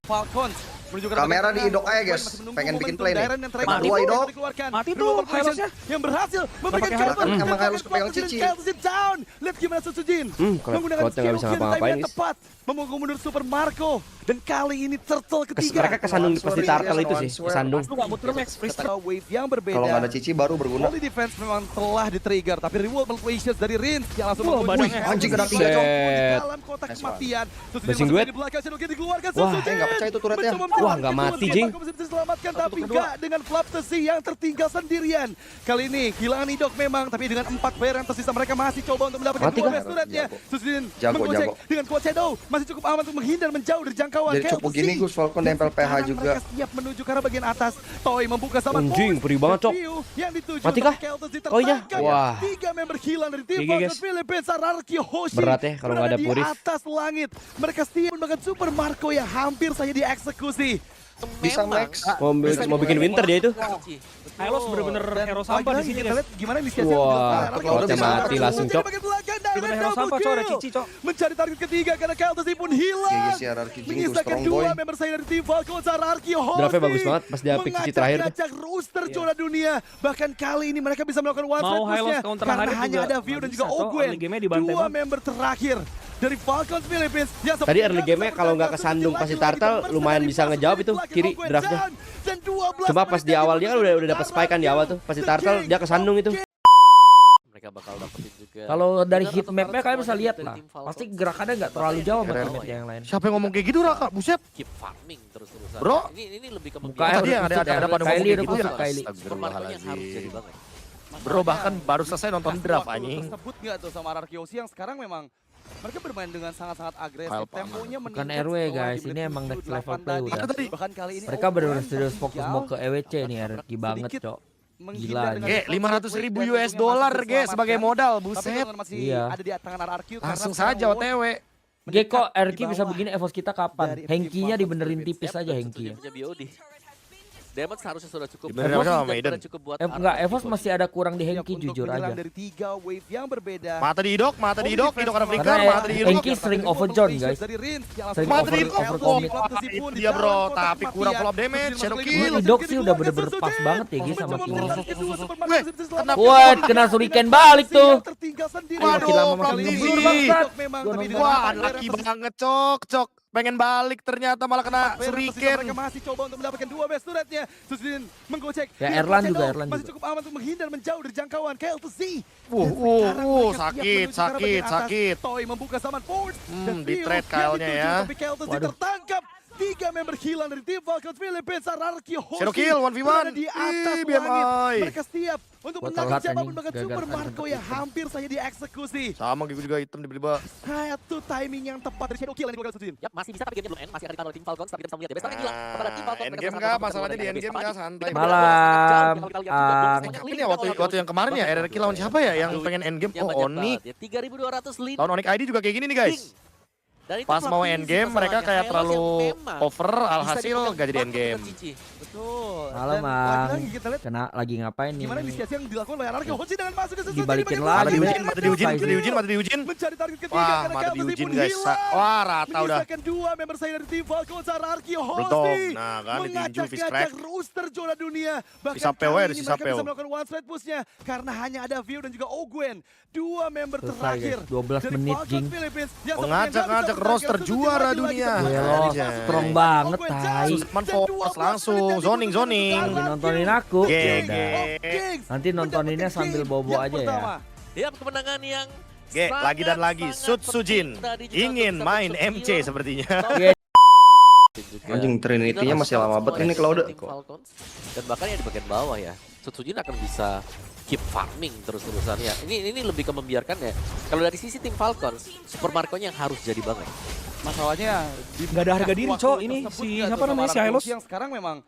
Falcons menunjukkan Kamera di Idok aja guys, pengen bikin play nih. Mati Idok. Mati tuh Hylosnya. yang berhasil memberikan Pakai cover. Emang harus kepegang Cici. Down. Lihat gimana Sujin menggunakan Cloud-nya nggak bisa skill ngapa-ngapain, time yang guys. tepat memukul mundur Super Marco dan kali ini turtle ketiga. Mereka kesandung pas di turtle itu sih, kesandung. Lu gak muter Max freestyle. Wave yang berbeda. Kalau nggak ada Cici baru berguna. Holy Defense memang telah di-trigger, tapi reward malicious dari Rins yang langsung Wah, membuat- badannya. Anjing kena Di 3 cok. dalam kotak Nice kematian. Basing duet. Di belakang Shinoki dikeluarkan. Wah, Sujin nggak percaya itu turretnya. mencoba Wah, nggak menyelamatkan mati, dua, Jing. Marco bisa diselamatkan, tapi kedua. nggak dengan Flaptesi yang tertinggal sendirian. Kali ini kehilangan Idok memang, tapi dengan 4 player yang tersisa mereka masih coba untuk mendapatkan Mati 2 kah? best turretnya. Sujin Jago, menggocek jago. dengan Quad Shadow, masih cukup aman untuk menghindar menjauh dari jangkauan. Jadi cukup KLC. gini Gus Falcon nempel PH Sekarang juga. mereka siap menuju ke arah bagian atas. Toy membuka sama Anjing, perih banget, Cok. Yang dituju Mati kah? tapi KLC Oh iya. tertangkap. Wah. 3 member hilang dari tim GG, Falcons guys. Philippines. Ararki Hoshi Berat ya kalau nggak ada berada Puris. di atas langit. Mereka setia menggunakan Super Marco yang hampir saja dieksekusi. Bisa Max. Mau bikin winter dia itu. Hylos bener-bener Dan hero sampah di lagi-lagi sini kita guys. lihat gimana inisiasi Wah, yang dilakukan. Cloud-nya mati langsung, Cok. Bener-bener hero sampah, Cok. Ada Cici, Cok. Mencari target ketiga karena KLTC pun hilang. GG si Ararki Jing tuh Menyisakan strong 2 boy. member saya dari tim Falcons. Ararki Hoshi Draftnya bagus banget pas dia pick Cici terakhir tuh. mengacak roster juara dunia. Bahkan kali ini mereka bisa melakukan one Mau strike Hylos pushnya counter karena Harit hanya juga ada View dan nggak juga bisa, Cok. Ogwen. Early game-nya dibantai 2 banget. member terakhir dari Falcons Philippines yang Tadi early game-nya kalau nggak kesandung pas di turtle, lumayan bisa ngejawab itu kiri draftnya. Cuma pas di awal dia kan udah dapat spike kan di awal tuh. Pas di turtle dia kesandung itu. Mereka bakal dapetin juga. Kalau dari Bener, heat mapnya rata-rata kalian bisa semua lihat dari lah. tim Falcons. Pasti gerakannya nggak terlalu jauh sama Keren. teammate yang lain. Siapa yang ngomong kayak gitu Raka? Buset. Keep farming terus-terusan. Bro. Ini lebih ke Muka membiarkan tadi yang ada pada ngomong Kylie kayak udah gitu kusut ya. Kylie. Super Marco yang harus jadi banget. Bro bahkan baru selesai nonton draft anjing. Tersebut nggak tuh sama Ararki Hoshi yang sekarang memang mereka bermain dengan sangat-sangat agresif. File Temponya Bukan meningkat RW setelah guys, di ini menit emang next 78 level play tadi. udah. Bahkan kali ini Mereka Ogwen benar-benar serius fokus tertinggal, mau ke EWC nih RRQ banget, sedikit Cok. menghindar Gila, dengan Ge, shot 500.000 dan US untungnya dollar masih Ge sebagai diselamatkan. modal, Tapi buset. dengan masih Iya. ada di tangan RRQ karena Langsung sekarang saja Wolves OTW. mendekat Geko di RQ bisa bawah. begini EVOS kita kapan? dari Hengkinya tim dibenerin Falcons tipis aja Hengki. Punya BOD. Damage seharusnya sudah cukup. Dibenerin Evos sama dan Maiden. cukup buat Enggak, Arthur EVOS Kiko. masih ada kurang di Siap Hengki untuk jujur menyerang aja. dari 3 wave yang berbeda. Mata di Idok, mata di Idok, Idok ada flicker, Karena mata di Idok. Hengki sering overjohn guys. Sering Mata di over- Idok, overcommit. itu dia bro, tapi kurang follow up damage, shadow kill. Idok sih udah bener-bener pas banget ya Gis sama tim. Weh, kena Wah, kena shuriken balik tuh. Waduh, Gila, Mama Plum King. TV. Wah, unlucky banget, cok. Pengen balik ternyata malah kena Mereka shuriken. masih coba untuk mendapatkan 2 best turretnya. Susdin menggocek. Ya, Dia Erlan Shadow juga, Erlan masih juga. cukup aman untuk menghindar menjauh dari jangkauan KL2Z. Sakit, sakit. Toy membuka zaman forward. Di trade KL-nya ya. Tapi KL2Z Waduh. tertangkap. 3 member hilang dari tim Falcons Philippines. Ararki Hoshi Shadow kill, 1v1. berada di atas Ih, BMI. langit. Mereka siap untuk Gua menangkap telat siapapun anjing, bahkan gagal Super kan Marco sempet yang hitam. hampir saja dieksekusi. Sama gue juga hitam tiba-tiba. Satu timing yang tepat dari Shadow Kill yang dikeluarkan Susdin. Yap, masih bisa tapi gamenya belum end. Masih akan ditahan oleh tim Falcons tapi kita bisa melihat ya. Bestnya hilang kepada tim Falcons. Endgame nggak? Masalahnya di endgame nggak? Santai. Malam, Ini ya waktu yang kemarin ya RRQ lawan siapa ya yang pengen endgame? Oh Oni. 3.200 lead. Lawan Onyx ID juga kayak gini nih guys. Dan itu Pas mau Flaptesi endgame mereka masalahnya. kayak Hylos terlalu yang memang over, bisa alhasil dipegang gak jadi banget endgame. dengan Cici. Betul. Malam, Dan Bang. lagi-lagi kita lihat Kena lagi ngapain nih? gimana inisiasi yang dilakukan oleh Ararki Hoshi dengan masuk ke sesuatu Dibalikin di bagian lagi. Mata diujin, belakang. mata diujin, mata diujin, mata diujin. Mencari target ketiga Wah, karena mata KLTC diujin pun guys. hilang. Wah, rata udah. Menyisakan 2 member saya dari tim Falcons. Ararki Betul. Hoshi Nah, kan ditinju fish crack. mengacak-ngacak roster juara dunia. Bahkan Bisa PW, kali ini sisa mereka bisa PW. melakukan one straight pushnya karena hanya ada View dan juga Ogwen. 2 member Selesai, terakhir guys. 12 dari menit, Falcons Jing. Philippines yang Mengacak-ngacak roster juara dunia. Strong banget, tai. Susman force langsung, zoning. Lagi nontonin aku. GG. Ya udah. Nanti nontoninnya sambil bobo aja ya. Yap, kemenangan yang Ge, lagi dan lagi, Sud sangat Sujin penting tadi juga ingin untuk main bisa MC berkill. sepertinya. Anjing Trinity-nya masih lama banget ini Cloud. Tim Falcons. Dan bahkan yang di bagian bawah ya, Sutsujin akan bisa keep farming terus-terusan ya. Ini lebih ke membiarkan ya. Kalau dari sisi tim Falcons, Super Marco-nya yang harus jadi banget. Masalahnya Nggak ada harga diri, Cok. Ini si siapa namanya, si Hylos? yang sekarang memang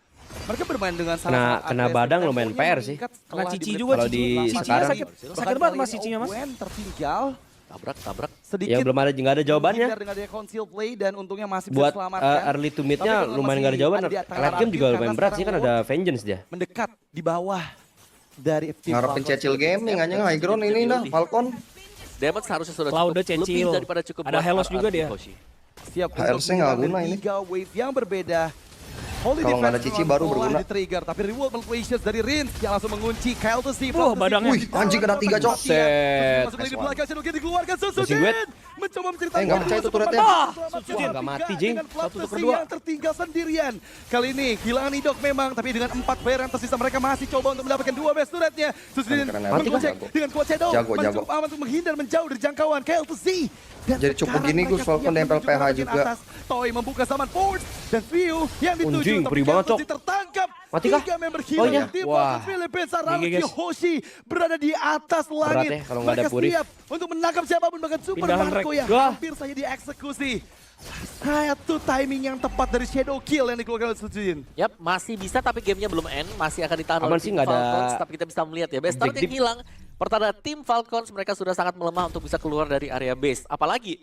mereka bermain dengan Kena badang lumayan PR sih. Kena Cici juga, Kalau Cici. di Cicinya sekarang. sakit banget mas Cicinya mas. Tertinggal Tabrak. sedikit. Ya belum ada nggak ada jawabannya. Dengan dia conceal play dan untungnya masih bisa Buat diselamatkan. early to mid-nya Tapi kan lumayan nggak ada masih jawaban. ada di antara Late game juga Ararki lumayan karena berat sih kan sekarang ada Vengeance dia. mendekat di bawah dari tim Ngarepin Falcons. Cecil Gaming hanya high ground ini dah Falcon. Damage seharusnya sudah Cloud cukup Cecil. lebih daripada cukup Ada buat Hylos juga Ararki dia. Hoshi. Siap untuk HLC nggak menyerang guna dari ini. 3 wave yang berbeda. Holy Kalau nggak ada Defense Cici memang baru telah berguna. di-trigger, tapi reward malicious dari Rins yang langsung mengunci Kyle to see. badangnya. Wih, anjing kena 3, Cok. Set. Masuk lagi di belakang, Shadowkin dikeluarkan, Pusing duet. Susujin mencoba menceritakan. nggak percaya itu turretnya. Wah, nggak mati, Jing. Satu Satu kedua. yang tertinggal sendirian. Kali ini kehilangan Idok memang, tapi dengan 4 player yang tersisa mereka masih coba untuk mendapatkan 2 best turretnya. Susujin Keren, keren. menggocek Jago. dengan kuat Shadow. Jago, Masih jago. cukup aman untuk menghindar menjauh dari jangkauan Kyle to see. Dan Jadi cukup sekarang gini, mereka Gus, Falcon siap nempel menuju PH ke bagian juga. atas. Toy membuka zaman Force dan View yang dituju. Anjing, tapi perih Kyle banget, to Cok. see tertangkap. Mati kah? 3 member Oh, healer iya. yang tim Wah. Falcons Philippines. Araki guys. Hoshi berada di atas langit. ya kalau nggak ada Mereka Puri. siap untuk menangkap siapapun, bahkan Super Pindahan Marco rek. yang Wah. hampir saja dieksekusi. Satu timing yang tepat dari Shadow Kill yang dikeluarkan oleh Sujin. Yap, masih bisa tapi gamenya belum end, masih akan ditahan Aman oleh sih, tim nggak ada Falcons, tapi kita bisa melihat ya, base turret yang objektif. hilang. Pertanda tim Falcons mereka sudah sangat melemah untuk bisa keluar dari area base. Apalagi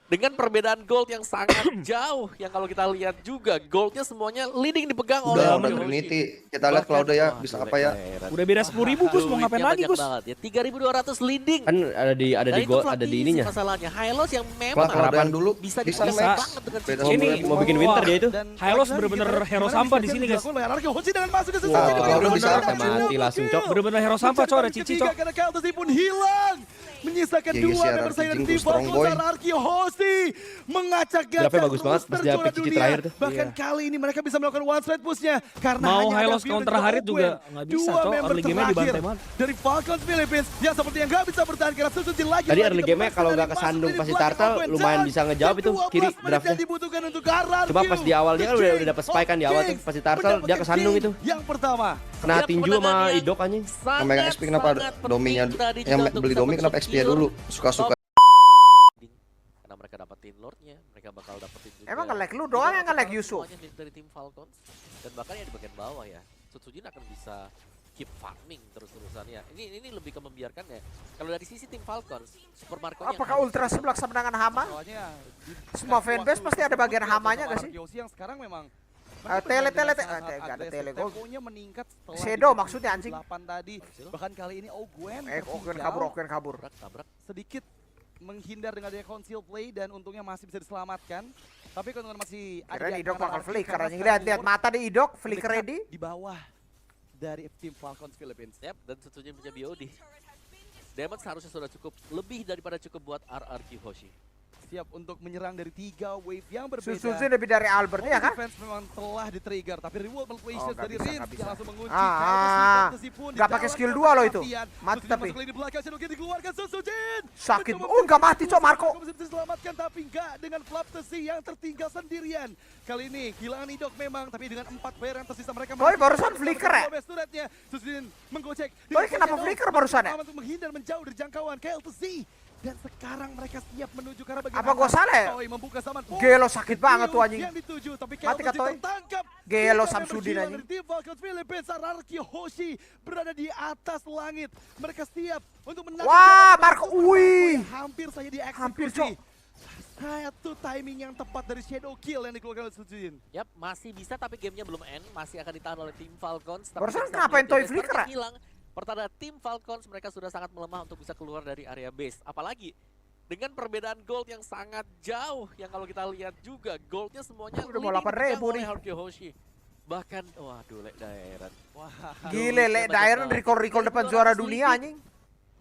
dengan perbedaan gold yang sangat jauh, yang kalau kita lihat juga goldnya semuanya leading dipegang oleh Udah Hoshi. Trinity. Kita lihat kalau udah ya bisa apa ya. Udah beda 10.000 Gus, mau ngapain lagi Gus? Ya, 3.200 leading. Kan ada di Dan itu gold, flat ada di easy ininya. masalahnya. Hylos yang Kalau memang Cloud dulu bisa bisa dipegang match. banget dengan Beda cincin. Ini sama mau bikin winter dia itu. Hylos bener-bener hero sampah di sini, guys. Araki Hoshi dengan masuk ke Wah, Sujin. kalau bisa mati langsung, Cok. Bener-bener hero sampah, Cok. Ada Cici, Cok. Karena Kyle to see pun hilang. Menyisakan Iya, 2 iya, member RRQ saya dari Jing tim tuh strong Falcons. boy. Araki Hoshi mengacak-ngacak Draftnya bagus banget pas dia pick Cici terakhir tuh. Bahkan kali ini mereka bisa melakukan one straight pushnya. Karena Mau hanya ada Hylos View dan counter juga Harit juga Ogwen. nggak bisa, 2 Cok. member Early game-nya terakhir dibantai banget. dari Falcons Philippines yang sepertinya nggak bisa bertahan karena Sujin lagi. Tadi early game-nya kalau nggak kesandung pas di turtle, lumayan bisa ngejawab itu, kiri draftnya. Cuma pas di awal dia kan udah dapet spike kan di awal tuh, pas di turtle dia kesandung itu. Yang pertama. Kena Ya, tinju kemenangan sama yang Idok anjing. Yang megang XP kenapa dominya yang beli domi kenapa XP dulu suka-suka. Karena mereka dapetin Lordnya, mereka bakal dapetin juga. Emang nge-lag lu doang yang nge-lag, Yusuf? Semuanya dari tim Falcons. Dan bahkan yang di bagian bawah ya, Sutsujin akan bisa keep farming terus-terusan ya. Ini lebih ke membiarkan ya. Kalau dari sisi tim Falcons, Super Marco Apakah Ultra melaksanakan hama? Semua fanbase pasti ada bagian hamanya gak sih? Yosi yang sekarang memang Tele, nggak ada tele, gol. Temponya meningkat setelah Shadow di maksudnya, anjing. 8 tadi. Bahkan kali ini Ogwen Ogwen tertinggal, kabur. tabrak. sedikit menghindar dengan adanya conceal play dan untungnya masih bisa diselamatkan. Tapi keuntungan masih ada. Kira di Idok antara bakal Arki flicker karena anjing. sekarang Lihat Lord mata di Idok, flicker dekat ready. di bawah dari tim Falcons Philippines. Yap, dan Sutsujin punya BOD. Damage seharusnya sudah cukup, lebih daripada cukup buat RRQ Hoshi. Siap untuk menyerang dari 3 wave yang berbeda. Susu lebih dari Albert ya kan? Defense memang telah di-trigger, tapi reward malicious nggak dari bisa, Rins nggak bisa. yang langsung mengunci. Nggak pakai skill 2 loh itu. Mati tapi. Sakit. Nggak mati, Cok, Marco. Bisa diselamatkan tapi nggak dengan Flaptesi yang tertinggal sendirian. Kali ini kehilangan Idok memang, tapi dengan 4 player yang tersisa mereka Toy barusan flicker ya? Susudin menggocek. Toy kenapa flicker barusan ya? Untuk menghindar menjauh dari jangkauan KLTC. Dan sekarang mereka siap menuju ke arah bagian Apa gua atas. salah ya? Toy membuka zaman Gelo sakit banget tuh anjing. yang dituju, tapi Mati kah, Toy? tertangkap. Gelo 3 Samsudin member anjing. dari tim Falcons Philippines, Araki Hoshi berada di atas langit. Mereka siap untuk menangkap. Wah, siapapun. Marco, wih. Hampir saja dieksekusi. Hampir, Cok. Satu timing yang tepat dari Shadow Kill yang dikeluarkan oleh Sujin. Yap, masih bisa tapi gamenya belum end, masih akan ditahan oleh tim Falcons. Tapi Barusan kita bisa ngapain melihat Toy ya, flicker, Starter ah? hilang. Pertanda tim Falcons mereka sudah sangat melemah untuk bisa keluar dari area base. Apalagi dengan perbedaan gold yang sangat jauh, yang kalau kita lihat juga goldnya semuanya Udah mau leading 8.000 dipegang oleh nih. Haruki Hoshi. Bahkan, waduh, Lek Daeran. Gile, Lek Dairon recall depan juara dunia anjing.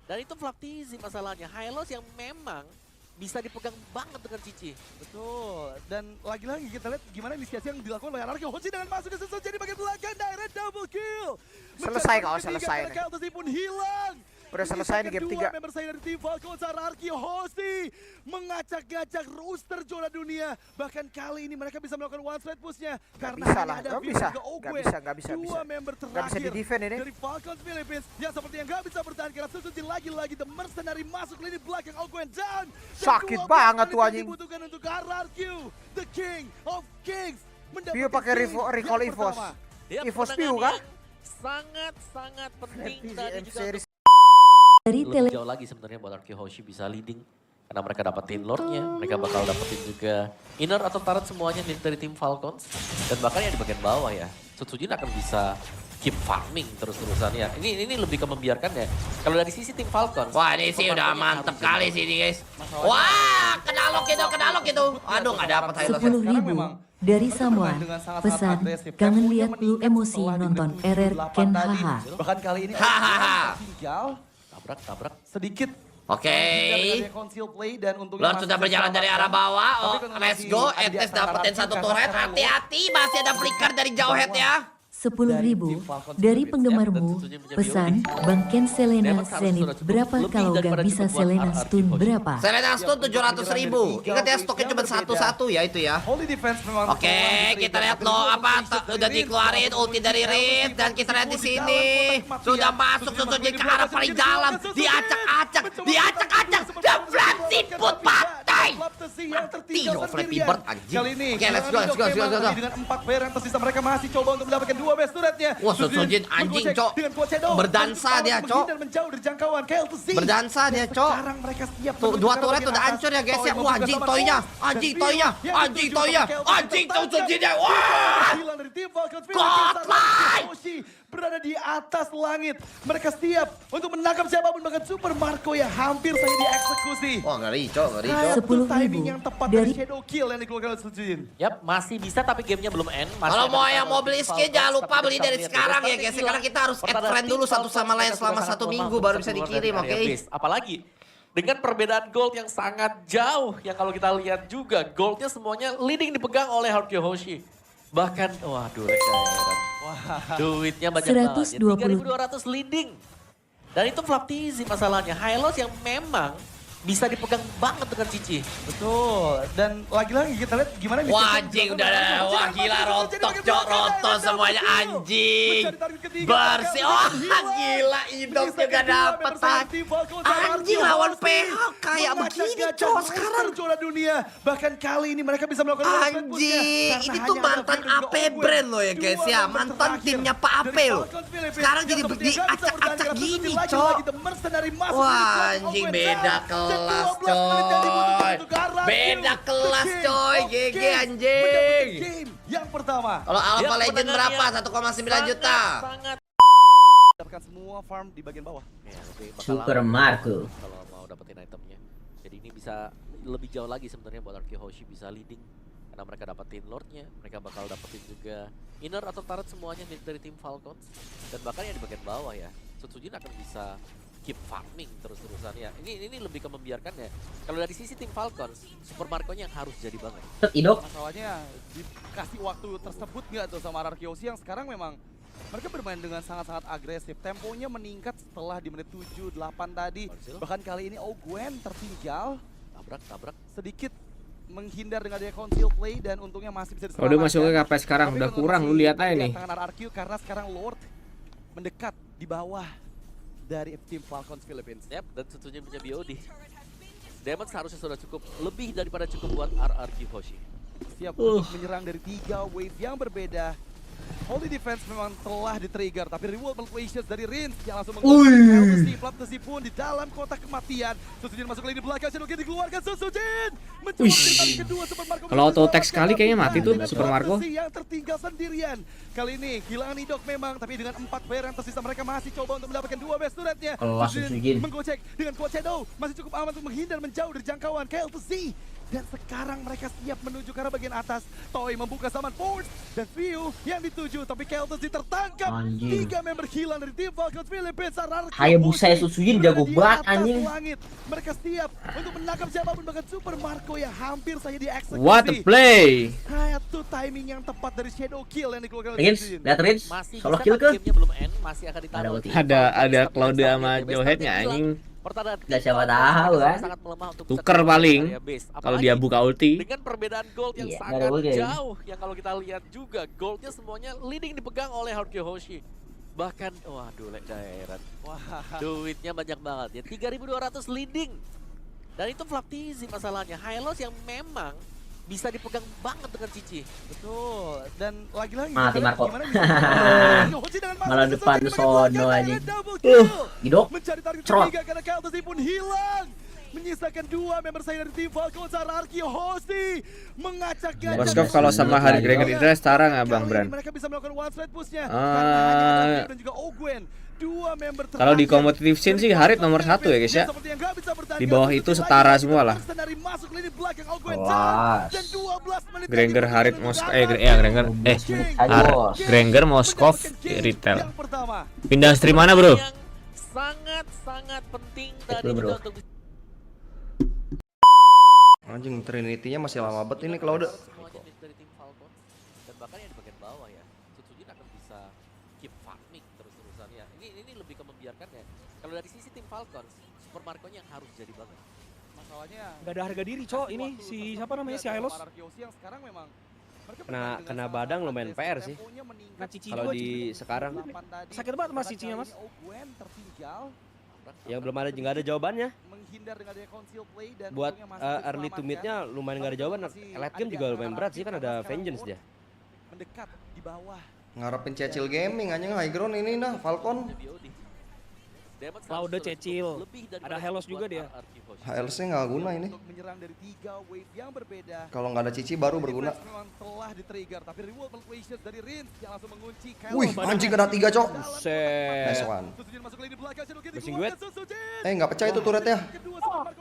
Dan itu Flaptizi masalahnya. Hylos yang memang bisa dipegang banget dengan Cici. Betul. Dan lagi-lagi kita lihat gimana inisiasi yang dilakukan oleh Araki Hoshi dengan masuk ke Susu jadi bagian belakang direct double kill. Selesai kau, Mencetak selesai ketiga, nih. karena KLTC pun hilang. Udah selesai nih game 3. Member saya dari tim Falcons, Araki Hoshi mengacak-ngacak roster juara dunia. Bahkan kali ini mereka bisa melakukan one straight pushnya karena bisa hanya lah, ada nggak View bisa. dan juga Ogwen. Nggak bisa. Dua member Nggak bisa terakhir di-defend ini. dari Falcons Philippines yang sepertinya nggak bisa bertahan karena Susujin lagi-lagi the mercenary masuk lini belakang Ogwen down. Dan Sakit 12 banget tuh menit anjing. dibutuhkan untuk RRQ, the king of kings. View pakai recall EVOS. Dia EVOS kemenangan View kah? yang sangat penting tadi GM juga series. lebih jauh lagi sebenarnya buat Arki Hoshi bisa leading karena mereka dapetin Lordnya, mereka bakal dapetin juga inner atau turret semuanya dari tim Falcons dan bahkan yang di bagian bawah ya Sutsujin akan bisa keep farming terus-terusan ya. Ini lebih ke membiarkan ya. Kalau dari sisi tim Falcon. Wah ini sih udah mantep kali sih ini guys. Wah kenalok itu. Aduh nggak dapet highlight. 10.000 dari Samuan. Pesan, kangen lihat lu emosi nonton RR Ken haha. Bahkan kali ini Hahaha. tinggal Tabrak. sedikit. Oke. Conceal play dan untungnya Lord masih sudah bisa berjalan dari arah selamatkan. bawah. Tapi Oh, kalau let's masih go. ada di Etes antara dapetin Arki satu karena turret. sekarang Hati-hati, masih ada flicker dari jauh head ya. 10.000 dari penggemarmu. Pesan, Bang Ken Selena Zenith berapa kalau gak bisa Selena stun berapa? Selena stun 700.000. Ingat ya stoknya cuma satu ya itu ya. Holy defense memang Oke, kita lihat loh apa udah dikeluarin ulti dari Reed dan kita lihat di sini sudah masuk Susujin ke arah paling dalam, diacak-acak, dan Flappy Bird patai. Tio Flappy Bird anjing. Kali ini Oke, let's go. dengan 4 player yang tersisa mereka masih coba untuk mendapatkan 2 best turretnya. Wah, Susujin anjing, Cok. Berdansa dia, Cok. Menjauh dari jangkauan KLTC. Berdansa dia, Cok. Sekarang mereka siap Tuh, 2 turret udah hancur ya guys ya. Wah, anjing toynya. Anjing Susujinnya. Wah! Hilang dari tim Falcons. Godlike! Berada di atas langit. Mereka siap untuk menangkap siapapun, bahkan Super Marco yang hampir saja dieksekusi. Wah, ngeri, Cok. Itu timing yang tepat dari dari- Shadow Kill yang dikeluarkan oleh Susujin. Yap, masih bisa tapi gamenya belum end. Masih Kalau ada mau pertarungan yang mau beli tim skin Falcons, jangan lupa tapi beli kita dari lihat sekarang ya Seperti guys. hilang. Karena kita harus add Pertahanan friend tim dulu satu Falcons sama lain yang selama sangat 1 lemah minggu untuk baru bisa bisa keluar dari dikirim, area oke? base. Apalagi dengan perbedaan gold yang sangat jauh yang kalau kita lihat juga goldnya semuanya leading dipegang oleh Haruki Hoshi. Bahkan, waduh, duitnya banyak banget. 120. 3.200 leading. Dan itu Flaptizi masalahnya. Hylos yang memang bisa dipegang banget dengan Cici. Betul. Dan lagi-lagi kita lihat gimana bisa. Wah anjing udah wah gila rontok Cok, rontok semuanya anjing. Bersih. Oh gila Idok juga dapet anjing lawan PH kayak begini Cok sekarang. Juara dunia. Bahkan kali ini mereka bisa melakukan Anjing, ini tuh mantan AP brand loh ya guys ya, mantan timnya Pak AP loh. Sekarang jadi diacak-acak gini Cok. Wah anjing beda kelas coy. Beda kelas coy, GG anjing. Yang pertama. Kalau Alpha Ya, Legend berapa? 1,9 juta. Sangat. Dapatkan semua farm di bagian bawah. Ya, lebih bakal Super lama Marco. kalau mau dapetin itemnya. Jadi ini bisa lebih jauh lagi sebenarnya buat Haruki Hoshi bisa leading. Karena mereka dapetin Lordnya, mereka bakal dapetin juga inner atau turret semuanya dari tim Falcons. Dan bahkan yang di bagian bawah ya, Susujin akan bisa keep farming terus-terusan ya. Ini lebih ke membiarkan ya. Kalau dari sisi tim Falcons, Super Marco-nya yang harus jadi banget. Idok. Masalahnya dikasih waktu tersebut nggak tuh sama Haruki Hoshi yang sekarang memang mereka bermain dengan sangat-sangat agresif. Temponya meningkat setelah di menit 7-8 tadi. Bahkan kali ini Gwen tertinggal. Tabrak. Sedikit menghindar dengan dia conceal play dan untungnya masih bisa diselamatkan. Udah masuk ke KP sekarang, Tapi udah kalau kurang, lu masih lihat aja nih. Tangan RRQ karena sekarang Lord mendekat di bawah dari tim Falcons Philippines. Yap, dan tentunya punya BOD. Damage seharusnya sudah cukup, lebih daripada cukup buat RRQ Hoshi. Siap untuk menyerang dari 3 wave yang berbeda. Holy Defense memang telah di-trigger, tapi reward malquations dari Rins yang langsung menggunakan Flaptizi pun di dalam kotak kematian. Susujin masuk lini belakang, Shadow King dikeluarkan, Susujin mencoba dari kedua Super Marco. Kalau auto attack sekali kayaknya mati tuh Super Marco. Yang tertinggal sendirian. Kali ini kehilangan Idok memang, tapi dengan 4 player yang tersisa mereka masih coba untuk mendapatkan 2 best turretnya. Kelas Susujin. Menggocek dengan kuat Shadow, masih cukup aman untuk menghindar menjauh dari jangkauan KLTC. Dan sekarang mereka siap menuju ke arah bagian atas. Toy membuka zaman Force dan View yang dituju, tapi KLTC tertangkap. Anjing. 3 member hilang dari tim Falcons Philippines. Hayabusa ya Susujin jago banget anjing. Langit. Mereka siap untuk menangkap siapapun, bahkan Super Marco yang hampir saja dieksekusi. What a play. Itu timing yang tepat dari Shadow Kill yang dikeluarkan oleh Rins, Susujin. lihat Rins. Masih Solo bisa kill tapi ke? gamenya belum end, masih akan ditaruh. Ada ulti. Ada Cloud sama Jowhead-nya, anjing. Pertahanan Gak tim siapa Falcons tahu, kan? sangat melemah untuk Tuker bisa keluar dari paling area base. kalau Apalagi dia buka ulti. dengan perbedaan gold yang Iya, nggak sangat ada ulti. jauh yang kalau kita lihat juga goldnya semuanya leading dipegang oleh Haruki Hoshi. Bahkan waduh daerah. Wah. Duitnya banyak banget ya. 3.200 leading. Dan itu Flaptizi masalahnya. Hylos yang memang bisa dipegang banget dengan Cici. Betul. Dan lagi-lagi Mati kita lihat Marco. gimana bisa- Hoshi dengan masuk Malah ke depan Susujin sono bagian belakang, anjing. double kill. Idok. Mencari target Cerot. ketiga karena KLTC pun hilang. menyisakan 2 member saya dari tim Falcon. Ararki Hoshi mengacak gajah. Moskov kalau sama Hari Gregor itu setara nggak Bang Bran? Mereka bisa melakukan one straight push-nya. Karena hanya ada Harit dan juga Ogwen. 2 member Kalau di competitive scene sih Harit nomor 1 ya guys ya. Di bawah itu setara semua lah. Granger, Harit, Moskov, Granger, Moskov, Retail. Pindah stream mana bro? Yang sangat penting tadi juga untuk Anjing Trinity-nya masih lama banget ini kalau udah. semuanya dari tim Falcon. Dan bahkan yang di bagian bawah ya, Sutsujin akan bisa keep farming terus-terusan ya. Ini lebih ke membiarkan ya. Kalau dari sisi tim Falcon, Super Marco-nya yang harus jadi banget. Masalahnya Gak ada harga diri cok, ini si siapa namanya, si Ailos. Kena badang lumayan PR sih. Nah, Cici Kalau juga, di sekarang sakit banget mas cicinya mas. yang belum ada nggak ada jawabannya. Buat early to mid-nya lumayan nggak ada jawaban. Late game juga lumayan berat sih kan ada Vengeance dia. mendekat di bawah. Ngarepin Cecil Gaming anjing high ground ini nah Falcon. Cloud Cecil, ada Helos juga dia. HLC nggak guna ini. Untuk menyerang dari 3 wave yang berbeda. Kalau nggak ada Cici baru berguna. Memang telah di-trigger, tapi reward equations dari Rins yang langsung mengunci. Wih, anjing ada 3 cok. Buset. Nice one. Bersin duet. Nggak pecah itu turretnya.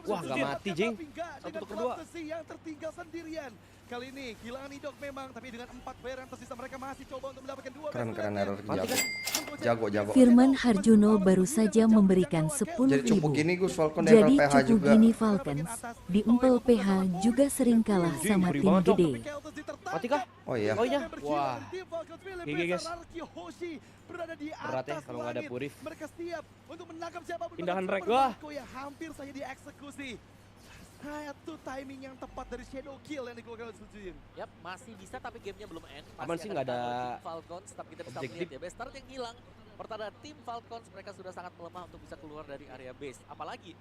Wah, nggak mati, Jing. Satu untuk kedua. Yang tertinggal sendirian. Kali ini kehilangan Idok memang, tapi dengan 4 player yang tersisa mereka masih coba untuk mendapatkan 2 Keren error jago. Firman Harjuno baru saja memberikan 10.000. Jadi cupu gini Gus Falcon dan Jadi PH cupu juga. gini Falcons di Empel PH juga sering kalah sama ngeri tim banget, Dok. gede. Mati kah? Oh iya. Oh iya. Wah. GG guys. Berat ya kalau nggak ada Purif. Mereka siap untuk menangkap siapapun. Pindahan Super rek. Wah. Marco yang hampir saja dieksekusi. Satu timing yang tepat dari Shadow Kill yang dikeluarkan oleh Sutsujin. Yap, masih bisa tapi gamenya belum end. Aman Masih sih, nggak ada tim Falcons, tapi kita bisa objektif. melihat ya, base start yang hilang. Pertahanan tim Falcons mereka sudah sangat melemah untuk bisa keluar dari area base. Apalagi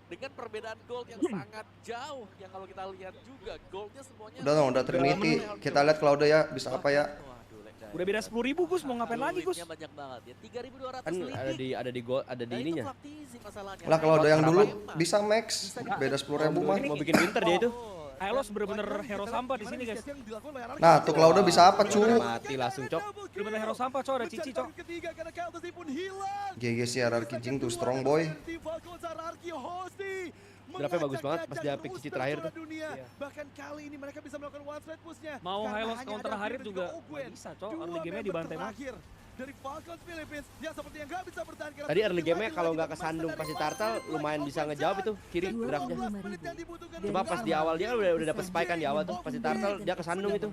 dengan perbedaan gold yang sangat jauh, yang kalau kita lihat juga goldnya semuanya. Udah Trinity. Kita lihat Cloud ya bisa apa ya. Waduh, Lekdai. Udah beda 10.000 Gus, mau ngapain lagi Gus? Duitnya banyak banget ya, 3.200 Kan ada di gold, ada di ininya. Lah kalau ada yang dulu bisa max. Beda 10.000 mah. Mau bikin winter dia itu. Ailos bener-bener hero sampah di sini guys. Nah, tuh Cloud bisa apa cu? Mati langsung cok. Bener-bener hero sampah cok, ada Cici cok. GG sih RRQ Jing tuh strong boy. Draftnya bagus banget pas dia pick Cici terakhir tuh. Bahkan kali ini mereka bisa melakukan one straight push-nya. Mau Karena Hylos hanya counter ada Harit Fir dan juga Ogwen. nggak bisa, Cok. Dua Early game-nya member dibantai banget. terakhir dari Falcons Philippines yang sepertinya nggak bisa bertahan. Karena Tadi early game-nya lagi-lagi kalau nggak emas kesandung dari pasti Falcons Tartal Philippines. lumayan bisa ngejawab itu kiri draftnya. 25.000. Cuma pas di awal dia kan udah dapet spike kan di awal tuh. Pasti Tartal dia kesandung itu.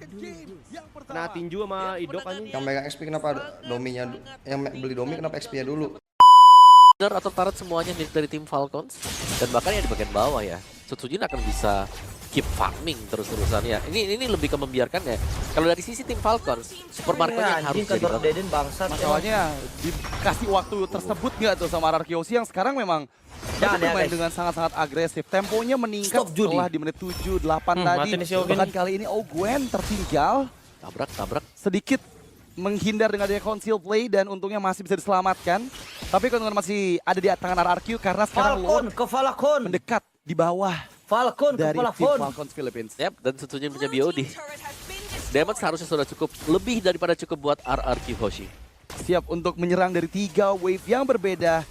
Kena tinju sama Idok kan. Yang megang XP kenapa dominya yang beli domi kenapa XP-nya dulu? Inner atau turret semuanya milik dari tim Falcons. Dan bahkan yang di bagian bawah ya, Sutsujin akan bisa keep farming terus-terusan ya. Ini lebih ke membiarkan ya. Kalau dari sisi tim Falcons, Super Marco-nya yang harus jadi banget. Deden bangsat. Masalahnya dikasih waktu tersebut nggak tuh sama Ararkiosi yang sekarang memang Jangan ya, bermain guys. dengan sangat-sangat agresif. Temponya meningkat Stop, Judi. setelah di menit 7, 8 tadi. mati nih si Ogwen Bahkan nih. kali ini Ogwen tertinggal Tabrak. sedikit menghindar dengan adanya conceal play dan untungnya masih bisa diselamatkan. Tapi keuntungan masih ada di tangan RRQ karena sekarang Lord ke Falcon. mendekat di bawah Falcon dari tim Falcons Philippines. Yap, dan Sutsujin punya BOD. Damage seharusnya sudah cukup, lebih daripada cukup buat RRQ Hoshi. Siap untuk menyerang dari 3 wave yang berbeda.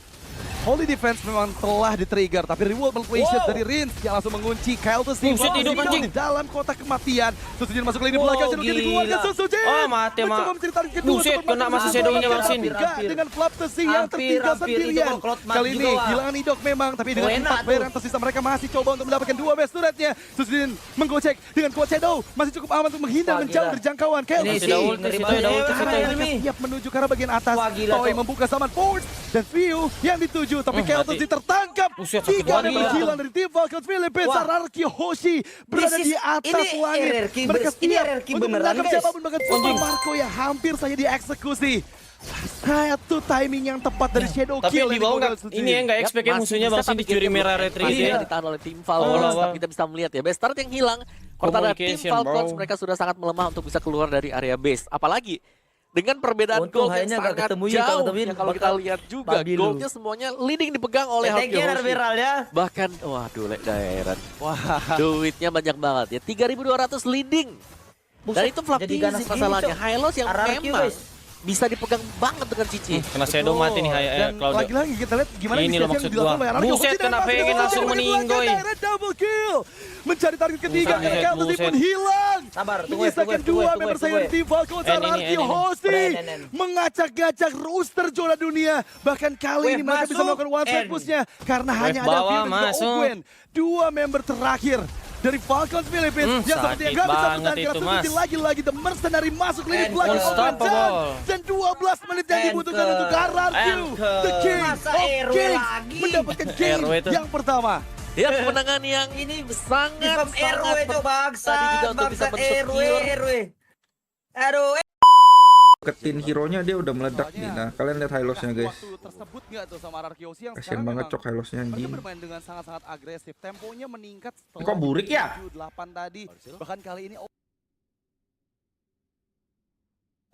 Holy Defense memang telah di-trigger, tapi reward equations dari Rins yang langsung mengunci Kyle Tessie di dalam kotak kematian. Sutsujin masuk lini belakang, Shadow Kill dikeluarkan Sutsujin. Oh, mati mencoba sama. menceritakan kedua. Buset, kena masih Shadow-nya Bang Sin. Dengan Flap Tessie yang tertinggal sendirian. Kali ini kehilangan Idok memang, tapi dengan 4 player yang tersisa mereka masih coba untuk mendapatkan 2 best turretnya. Sutsujin menggocek dengan kuat Shadow, masih cukup aman untuk menghindar menjauh dari jangkauan. Kyle Ini Tessie sudah ulti, mereka siap menuju ke arah bagian atas. Toy membuka zaman Force dan View yang dituju, tapi Kyle Tessie tertangkap. Buset, sakit 3 banget. member hilang dari tim Falcons Philippines. Ararki Hoshi berada di atas langit. Mereka siap untuk menangkap siapapun, bahkan Super Marco yang hampir saja dieksekusi. Satu timing yang tepat dari Shadow Tapi Kill yang di bawah ini ya nggak expect ya musuhnya Bang Sin dicuri merah retri Masih ya. ditahan oleh tim Falcons, tapi kita bisa melihat ya, base start yang hilang. Pertahanan tim Communication, Falcons bro. mereka sudah sangat melemah untuk bisa keluar dari area base. Apalagi Dengan perbedaan Untung gold yang hanya nggak sangat ketemu ya, kalau jauh, ketemuin yang kalau kita bakal lihat juga babi lu. goldnya semuanya leading dipegang oleh Harky Hoshi. viral ya. Bahkan, waduh, Lek Dairan. Wah, duitnya banyak banget ya. 3.200 leading. Dan itu flap jadi easy ganas gini, masalahnya. Cok. Hylos yang RRQ, memang guys. bisa dipegang banget dengan Cici. Kena shadow mati nih Dan Claudio. lagi-lagi kita lihat gimana Ini inisiasi loh yang maksud dilakukan gua. oleh Araki. Buset, kena pengen langsung meninggoy. Double kill. Mencari target ketiga, Buset, Kelty buset. pun hilang. Sabar, tunggu, Menyisakan dua member saya di tim Falcons, Araki ini. Hoshi. Udah, Mengacak-gacak roster zona dunia. Bahkan kali ini Wave mereka bisa masuk, melakukan one strike N. push-nya. Karena Wave hanya ada bawah, View dan juga masuk. Ogwen. Dua member terakhir dari Falcons Philippines yang sepertinya sakit gak bisa banget bertahan itu, karena Mas. seperti lagi The Mercenary masuk lini And belakang unstoppable. dan 12 menit yang dibutuhkan Anchor. untuk RRQ. Anchor. The King Masa of RW Kings lagi? mendapatkan game RW itu. yang pertama. Ya, kemenangan yang ini sangat Defam RW itu tadi bangsat, juga untuk bisa bangsat RW, mensecure. RW. Aduh, Deketin hero-nya dia udah meledak nih. Nah, kalian lihat Hylos-nya guys. Waktu tersebut nggak tuh sama RRQ Hoshi yang Kasian sekarang banget memang Cok Hylos-nya mereka anjing. bermain dengan sangat-sangat agresif. Temponya meningkat setelah Kok burik ya? 7-8 tadi. Bahkan kali ini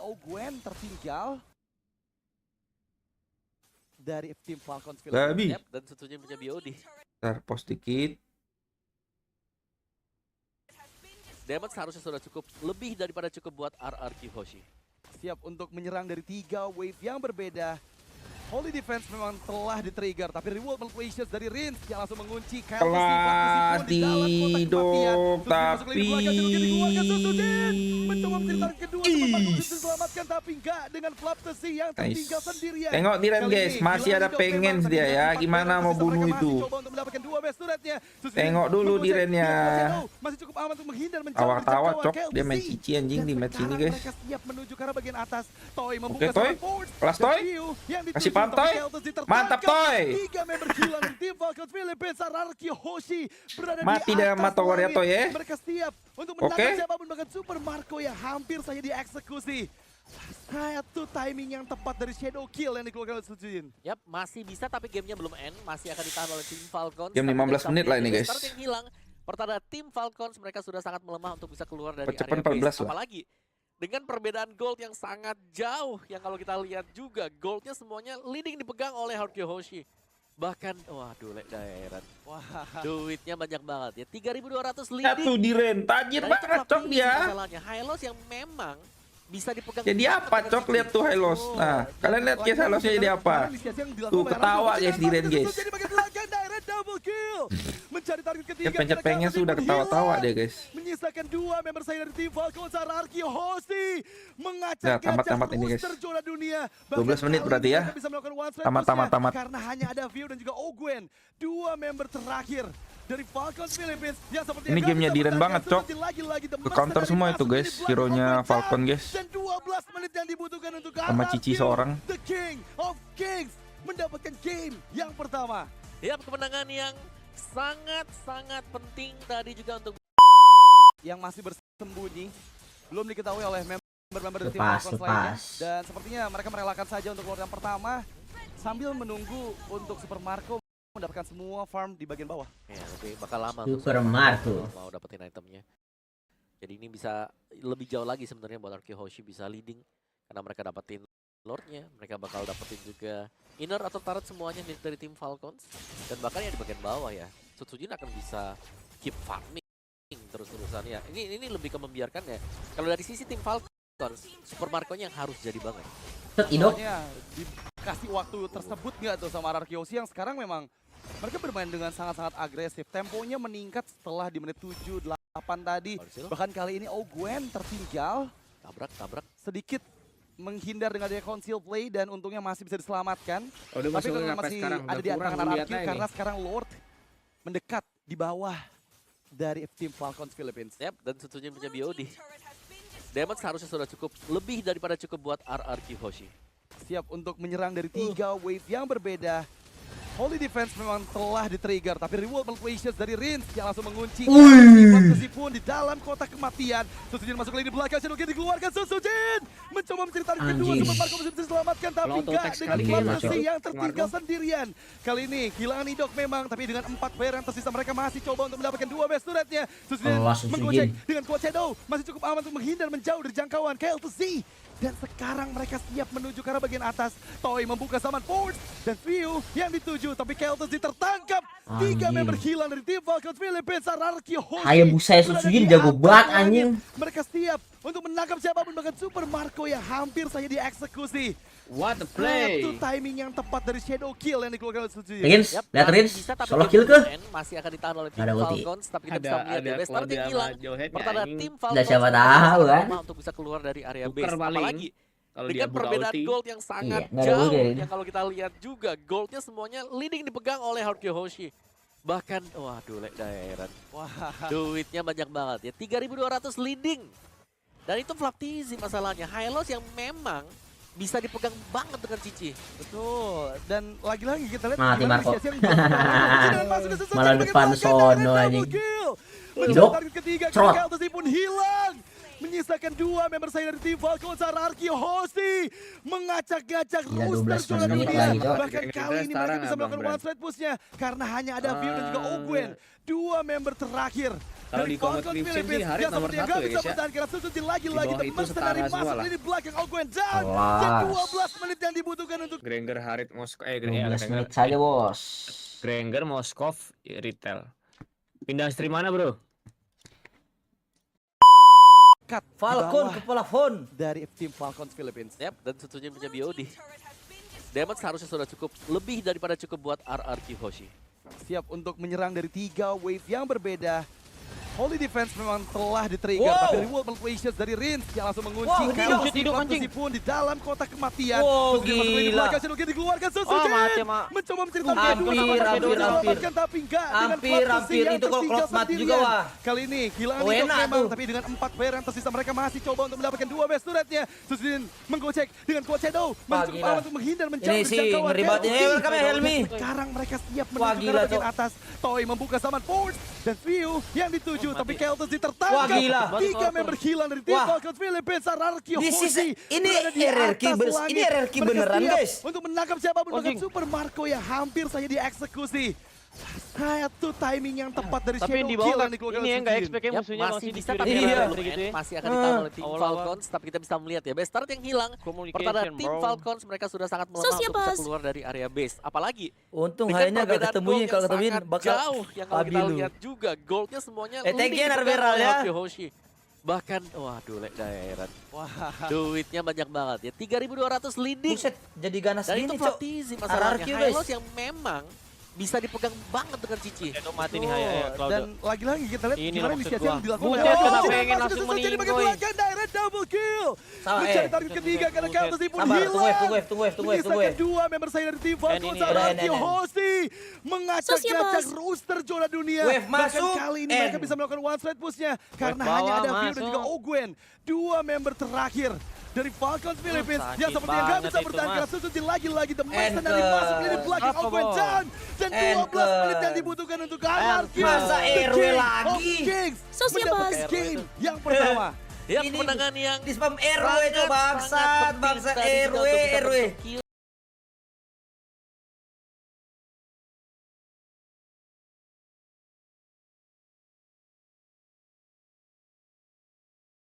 Ogwen tertinggal dari tim Falcons Philippines. Babi. Yap, dan satunya punya BOD. Ntar post dikit. Damage seharusnya sudah cukup, lebih daripada cukup buat RRQ Hoshi. Siap untuk menyerang dari 3 wave yang berbeda. Holy Defense memang telah di-trigger, tapi reward malicious dari Rins yang langsung mengunci Kyle Kelas didok, tapi mencoba menceritakan kedua teman diselamatkan, tapi enggak dengan Flaptesi yang tertinggal sendirian. Tengok Diren Kali guys, ini, masih Gilang ada Indo pengen memang dia tadi ya. empat Gimana player mau tersisa, bunuh mereka itu? masih coba untuk mendapatkan 2 best turretnya. Terus Tengok dulu Mengocek, Dirennya. masih cukup aman untuk menghindar menjauh Awak dari tawa jangkauan Cok, KLTC. dia main cici anjing di Dan match ini sekarang guys. mereka siap menuju ke arah bagian atas. Toy membuka Oke, Toy. serangan forward. Kelas Dan Toy. View yang Kasih dituju, paham, tapi Toy. KLTC tertangkap. Mantap, Toy. 3 member gila dari tim Falcons Philippines, RRQ Hoshi berada Mati di dengan atas mata warrior, langit. Toy, ya. Mereka siap untuk Oke. menangkap siapapun, bahkan Super Marco yang hampir saja dieksekusi. Satu timing yang tepat dari Shadow Kill yang dikeluarkan oleh Sujin. Yap, masih bisa tapi gamenya belum end, masih akan ditahan oleh tim Falcons. Game Tapi 15 dari menit lah ini, dari guys. start yang hilang, pertanda tim Falcons mereka sudah sangat melemah untuk bisa keluar dari Percepatan area 14 base. lah. Apalagi dengan perbedaan gold yang sangat jauh, yang kalau kita lihat juga goldnya semuanya leading dipegang oleh Harky Hoshi. Bahkan, waduh, Lek Dairan. Wah, duitnya banyak banget ya. 3.200 leading. Satu Diren, tajir Dan itu banget flap Cok easy dia. masalahnya. Hylos yang memang bisa dipegang. Jadi banget apa dengan Cok, Cici. lihat tuh Hylos. Nah, kalian lihat guys Hylosnya jadi apa? Tuh ketawa guys Diren guys. Mencari target ketiga. Dia pencet-pengen sudah ketawa-tawa dia guys. Menyisakan 2 member saya dari tim Falcons, RRQ Hoshi. Nah, tamat-tamat ini, guys. roster zona dunia. 12 menit Bahkan berarti kali ya. ini mereka bisa melakukan one strike Tamat, push-nya tamat, tamat. Karena hanya ada View dan juga Ogwen. 2 member terakhir dari Falcons Philippines yang seperti Ini gamenya Diren banget, Cok. Ke counter semua itu guys, hero-nya Falcon guys. Dan 12 menit yang dibutuhkan untuk Sama Cici RRQ, seorang. The King of Kings mendapatkan game yang pertama. Yap, kemenangan yang sangat-sangat penting tadi juga untuk Yang masih bersembunyi belum diketahui oleh member-member dari tim Lepas, Falcons lainnya. lepas. Dan sepertinya mereka merelakan saja untuk keluar yang pertama sambil menunggu untuk Super Marco mendapatkan semua farm di bagian bawah. ya, lebih bakal lama Super untuk Marco. mau dapetin itemnya. Jadi ini bisa lebih jauh lagi sebenarnya buat Arky Hoshi bisa leading karena mereka dapetin Lordnya, mereka bakal dapetin juga inner atau turret semuanya dari tim Falcons dan bahkan yang di bagian bawah ya. Sutsujin akan bisa keep farming terus-terusan ya. Ini lebih ke membiarkan ya. Kalau dari sisi tim Falcons, Super Marco-nya yang harus jadi banget. Soalnya dikasih waktu tersebut nggak tuh sama RRQ Hoshi yang sekarang memang mereka bermain dengan sangat-sangat agresif. Temponya meningkat setelah di menit 7-8 tadi. Bahkan kali ini Ogwen tertinggal. Tabrak. Sedikit menghindar dengan dia conceal play dan untungnya masih bisa diselamatkan. Udah Tapi masuk memang sampai masih sekarang, ada udah di kurang tangan RRQ lihatnya karena ini. sekarang Lord mendekat di bawah dari tim Falcons Philippines. Yap, dan Sutsujin punya BOD. Damage seharusnya sudah cukup, lebih daripada cukup buat RRQ Hoshi. Siap untuk menyerang dari 3 wave yang berbeda. Holy Defense memang telah di-trigger, tapi reward malicious dari Rins yang langsung mengunci Flaptesi pun di dalam kotak kematian. Sujin masuk lagi di belakang, Shadow Kill dikeluarkan. Sujin mencoba mencari target kedua, Anjing. Super Marco bisa diselamatkan, tapi Kalau enggak auto-attack dengan sekali Flaptesi ini, yang tertinggal sendirian. Kali ini kehilangan Idok memang, tapi dengan 4 player yang tersisa mereka masih coba untuk mendapatkan 2 best turretnya. Sujin Awas, Sujin. menggocek dengan kuat Shadow, masih cukup aman untuk menghindar menjauh dari jangkauan KLTC. Dan sekarang mereka siap menuju ke arah bagian atas. Toy membuka zaman force dan View yang dituju, tapi Keltos tertangkap. 3 member hilang dari tim Falcons Philippines. Ararki Hoshi Hayabusa Susujin jago banget anjing. Mereka siap untuk menangkap siapapun, bahkan Super Marco yang hampir saja dieksekusi. What the play? Itu timing yang tepat dari Shadow Kill yang dikeluarkan oleh Suzuki. Rins, lihat Rins, Bisa, tapi solo game kill ke? masih akan ditahan oleh tim Ada ulti. Falcons, tapi kita bisa melihat ya, Best Start yang hilang. Pertanda tim Falcons Udah siapa tahu kan? untuk bisa keluar dari area base. Tuker paling. Apalagi Kalau dengan dia buka perbedaan ulti. gold yang sangat Iya, nggak ada jauh. ulti ini. Yang kalau kita lihat juga goldnya semuanya leading dipegang oleh Ararki Hoshi. Bahkan, waduh, Dairan. Wah, duitnya banyak banget ya. 3.200 leading. Dan itu Flaptizi masalahnya. Hylos yang memang bisa dipegang banget dengan Cici. Betul. Dan lagi-lagi kita lihat Mati gimana Marco. Cici yang Malah depan sono anjing. Hidup. Ketiga Cerot. Keltos pun hilang. Menyisakan 2 member saya dari tim Falcons. Ararki Hoshi mengacak-ngacak Gila, roster 12 juara menit dunia. lagi, Cok. Bahkan kali ini mereka bisa melakukan Abang one straight push-nya karena hanya ada View dan juga Ogwen. 2 member terakhir Kalau dari di Combat Falcons Crimson Philippines sih Harit yang nomor sepertinya 1 nggak ya bisa guys ya. bertahan. Suzuki lagi-lagi Di bawah the itu mercenary setara masuk semua lah. lini belakang Ogwen down. Dan 12 menit yang dibutuhkan untuk Granger Harit Moskov 12 menit saja bos. Granger Moskov retail. Pindah stream mana, Bro? cut Falcon ke plafon dari tim Falcons Philippines. Yap, dan tentunya punya BOD. Damage seharusnya sudah cukup, lebih daripada cukup buat Ararki Hoshi. Siap untuk menyerang dari 3 wave yang berbeda. Holy Defense memang telah di-trigger, Wow. tapi reward equations dari Rins yang langsung mengunci Wow, Keltos pun di dalam kotak kematian. Wow, Suzuki masuk lagi gila. dikeluarkan, Shadow dikeluarkan Suzuki. Oh, mati, Mak. Mencoba menceritakan Hampir. tapi enggak. Hampir, itu kalau Cloud mati juga, wah. Kali ini kehilangan Oh, hidup enak memang, tuh. tapi dengan 4 player yang tersisa mereka masih coba untuk mendapatkan 2 best turretnya. Suzuki menggocek dengan Quad Shadow, mencoba gila. untuk menghindar menjauh Ini dari sih jangkauan ngeri banget. Keltos. Welcome ya, Helmi. Sekarang mereka siap Wah, menuju ke gila, arah bagian Cok. atas. Toy membuka zaman force dan View yang dituju, tapi Keltos Wah, ditertangkap. gila. 3 member hilang dari tim Wah. Falcons Philippines. Ararki This is- Hoshi ini berada di RRQ atas beres- langit. ini RRQ Mereka beneran, siap guys. untuk menangkap siapapun, bahkan Super Marco yang hampir saja dieksekusi. Satu timing yang tepat dari Tapi Shadow di bawah Kill kan yang dikeluarkan ini ya oleh nggak Sujin. expect ya musuhnya masih masih bisa dicuri tapi Iya. ada gitu ya. masih akan ditahan oleh tim Awal-awal. Falcons, tapi kita bisa melihat ya Best Start yang hilang. Communication, Pertanda tim bro. Falcons mereka sudah sangat melemah untuk bisa keluar dari area base. Apalagi untung dengan hanya gak perbedaan ketemuin, gold kalau yang ketemuin sangat bakal jauh yang kalau kita Abilu. lihat juga goldnya semuanya thank you, leading dipegang Narberal, oleh ya. Ararki Hoshi. Bahkan waduh Dairan. Wah, duitnya banyak banget ya. 3.200 leading. Buset, jadi ganas Dan gini, itu Cok. Flaptizi masalahnya. Ararki, guys. Hylos yang memang bisa dipegang banget dengan Cici. Itu mati nih ya, Dan lagi-lagi kita lihat Ini gimana maksud inisiasi gua. yang dilakukan Buset, oleh kenapa Suzuki. pengen Masuk langsung ke Suzuki di bagian meninggoy? belakang, direct double kill. Sama, Mencari target ketiga karena Buset. Keltos pun Sabar, hilang. tunggu wave. Menyisakan 2 member saya dari tim Falcons. ini. Ararki Udah, Hoshi mengacak-ngacak roster zona dunia. Wave Bahkan masuk, kali ini mereka N. bisa melakukan one straight push-nya karena Wave hanya bawah ada View dan masuk. juga Ogwen. 2 member terakhir dari Falcons Philippines sakit yang sepertinya nggak banget bisa itu, bertahan Mas. karena Suzuki lagi-lagi the mercenary Anchor. masuk lini belakang Apa, Ogwen Bos? down dan 12 Anchor. menit yang dibutuhkan untuk Ararki. Masa The RW King lagi? of Kings Sos ya, mendapatkan Bos. game yang pertama. Ya Ini kemenangan yang di spam RW itu sangat bangsat, penting bangsa tadi juga RW, untuk bisa RW. bentuk kill